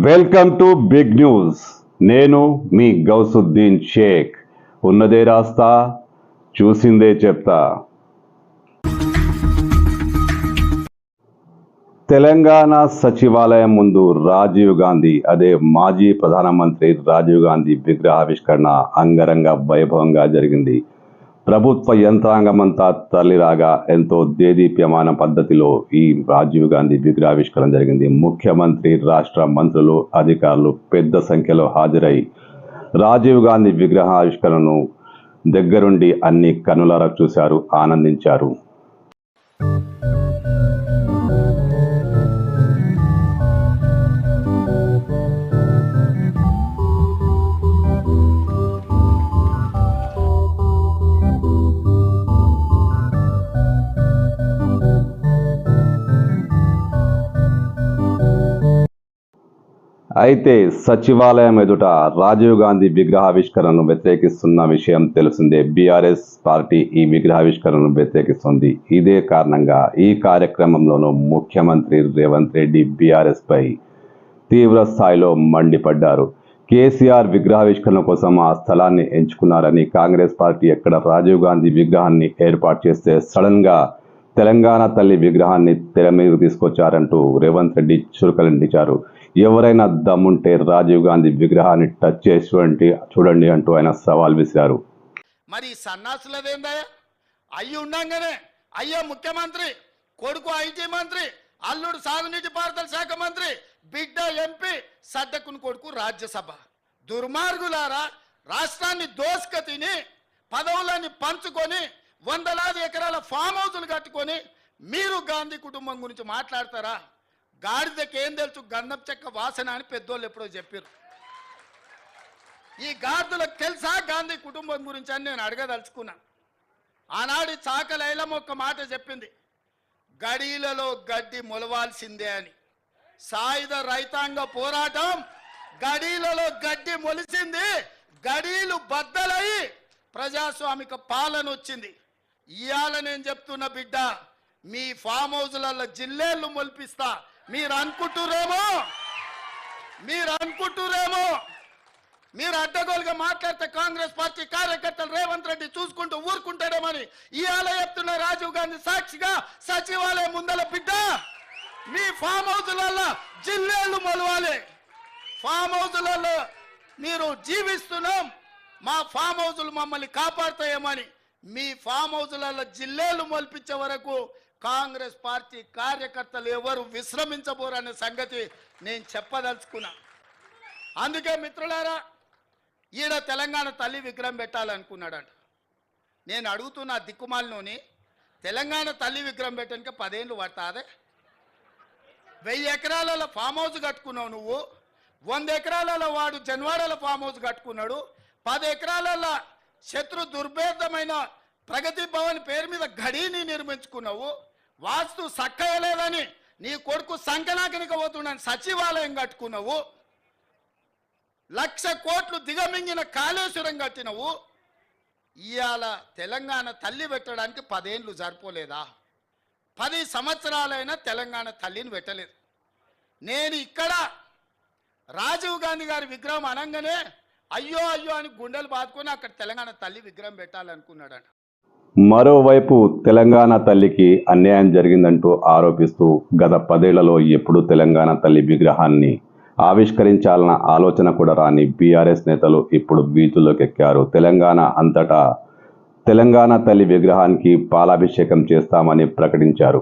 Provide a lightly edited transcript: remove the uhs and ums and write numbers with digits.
Welcome to big news. నేను మీ గౌసుద్దీన్ షేక్. ఉన్నదే రాస్తా, చూసిందే చెప్తా. తెలంగాణ సచివాలయం ముందు రాజీవ్ గాంధీ, అదే మాజీ ప్రధానమంత్రి రాజీవ్ గాంధీ విగ్రహావిష్కరణ అంగరంగ వైభవంగా జరిగింది. ప్రభుత్వ యంత్రాంగమంతా తరలిరాగా ఎంతో దేదీప్యమాన పద్ధతిలో ఈ రాజీవ్ గాంధీ విగ్రహావిష్కరణ జరిగింది. ముఖ్యమంత్రి, రాష్ట్ర మంత్రులు, అధికారులు పెద్ద సంఖ్యలో హాజరై రాజీవ్ గాంధీ విగ్రహావిష్కరణను దగ్గరుండి అన్ని కనులారా చూశారు, ఆనందించారు. అయితే సచివాలయం ఎదుట రాజీవ్ గాంధీ విగ్రహావిష్కరణను వ్యతిరేకిస్తున్న విషయం తెలిసిందే. బీఆర్ఎస్ పార్టీ ఈ విగ్రహావిష్కరణను వ్యతిరేకిస్తుంది. ఇదే కారణంగా ఈ కార్యక్రమంలోనూ ముఖ్యమంత్రి రేవంత్ రెడ్డి బీఆర్ఎస్ పై తీవ్ర స్థాయిలో మండిపడ్డారు. కేసీఆర్ విగ్రహావిష్కరణ కోసం ఆ స్థలాన్ని ఎంచుకున్నారని, కాంగ్రెస్ పార్టీ ఎక్కడ రాజీవ్ గాంధీ విగ్రహాన్ని ఏర్పాటు చేస్తే సడన్గా తెలంగాణ తల్లి విగ్రహాన్ని తెర మీదకు తీసుకొచ్చారంటూ రేవంత్ రెడ్డి చురుకలంటించారు. ఎవరైనా దమ్ముంటే రాజీవ్ గాంధీ విగ్రహాన్ని టచ్ చేసి చూడండి అంటూ ఆయన సవాల్ విసిరారు. మరి సన్నాసులదేందయ్యా? అయ్యి ఉండంగానే అయ్యో ముఖ్యమంత్రి, కొడుకు ఐటీ మంత్రి, అల్లుడు సాగునీటి పారుదల శాఖ మంత్రి, బిడ్డ ఎంపీ, సడ్డకుని కొడుకు రాజ్యసభ. దుర్మార్గులారా, రాష్ట్రాన్ని దోసుక తిని పదవులని పంచుకొని వందలాది ఎకరాల ఫామ్ హౌసులు కట్టుకొని మీరు గాంధీ కుటుంబం గురించి మాట్లాడతారా? గాడిదకి ఏం తెలుసు గంధం చెక్క వాసన అని పెద్దోళ్ళు ఎప్పుడో చెప్పారు. ఈ గాడిదలకు తెలుసా గాంధీ కుటుంబం గురించి అని నేను అడగదలుచుకున్నా. ఆనాడు చాకలి ఐలమ్మ ఒక్క మాట చెప్పింది, గడీలలో గడ్డి మొలవాల్సిందే అని. సాయుధ రైతాంగ పోరాటం గడీలలో గడ్డి మొలిసింది, గడీలు బద్దలై ప్రజాస్వామిక పాలన వచ్చింది. ఇవాళ నేను చెప్తున్న బిడ్డ, మీ ఫామ్ హౌస్లలో జిల్లేళ్ళు మొలిపిస్తా. మీరు అనుకుంటురేమో మీరు అడ్డగోలుగా మాట్లాడితే కాంగ్రెస్ పార్టీ కార్యకర్తలు రేవంత్ రెడ్డి చూసుకుంటూ ఊరుకుంటాడేమని ఇవాళ చెప్తున్న రాజీవ్ గాంధీ సాక్షిగా సచివాలయం ముందల బిడ్డ, మీ ఫామ్ హౌస్లలో జిల్లేళ్ళు మొలవాలి. ఫామ్ హౌస్లలో మీరు జీవిస్తున్నాం, మా ఫామ్ హౌస్లు మమ్మల్ని కాపాడుతాయేమని మీ ఫామ్ హౌస్లలో జిల్లేలు మొలిపించే వరకు కాంగ్రెస్ పార్టీ కార్యకర్తలు ఎవరు విశ్రమించబోరనే సంగతి నేను చెప్పదలుచుకున్నా. అందుకే మిత్రులారా, ఈడ తెలంగాణ తల్లి విగ్రహం పెట్టాలనుకున్నాడంట. నేను అడుగుతున్న దిక్కుమాలినోని, తెలంగాణ తల్లి విగ్రహం పెట్టడానికి 10 ఏళ్ళు పడతాదే? 1000 ఎకరాలలో ఫామ్ హౌస్ కట్టుకున్నావు నువ్వు, 100 ఎకరాలలో వాడు జన్వాడల ఫామ్ హౌస్ కట్టుకున్నాడు, 10 ఎకరాలలో శత్రు దుర్భేదమైన ప్రగతి భవన్ పేరు మీద గడీని నిర్మించుకున్నావు. వాస్తు సక్కయలేదని నీ కొడుకు సంకనాకనికి పోతున్నాను సచివాలయం కట్టుకున్నావు. 1,00,000 కోట్లు దిగమింగిన కాళేశ్వరం కట్టినవు. ఇవాళ తెలంగాణ తల్లి పెట్టడానికి 10 ఏళ్ళు సరిపోలేదా? 10 సంవత్సరాలైనా తెలంగాణ తల్లిని పెట్టలేదు. నేను ఇక్కడ రాజీవ్ గాంధీ గారి విగ్రహం అనగానే అయ్యో అయ్యో అని గుండెలు బాదుకొని అక్కడ తెలంగాణ తల్లి విగ్రహం పెట్టాలనుకున్నాడట. మరోవైపు తెలంగాణ తల్లికి అన్యాయం జరిగిందంటూ ఆరోపిస్తూ గత 10 ఏళ్లలో ఎప్పుడు తెలంగాణ తల్లి విగ్రహాన్ని ఆవిష్కరించాలన్న ఆలోచన కూడా రాని బీఆర్ఎస్ నేతలు ఇప్పుడు వీధుల్లోకి ఎక్కారు. తెలంగాణ అంతటా తెలంగాణ తల్లి విగ్రహానికి పాలాభిషేకం చేస్తామని ప్రకటించారు.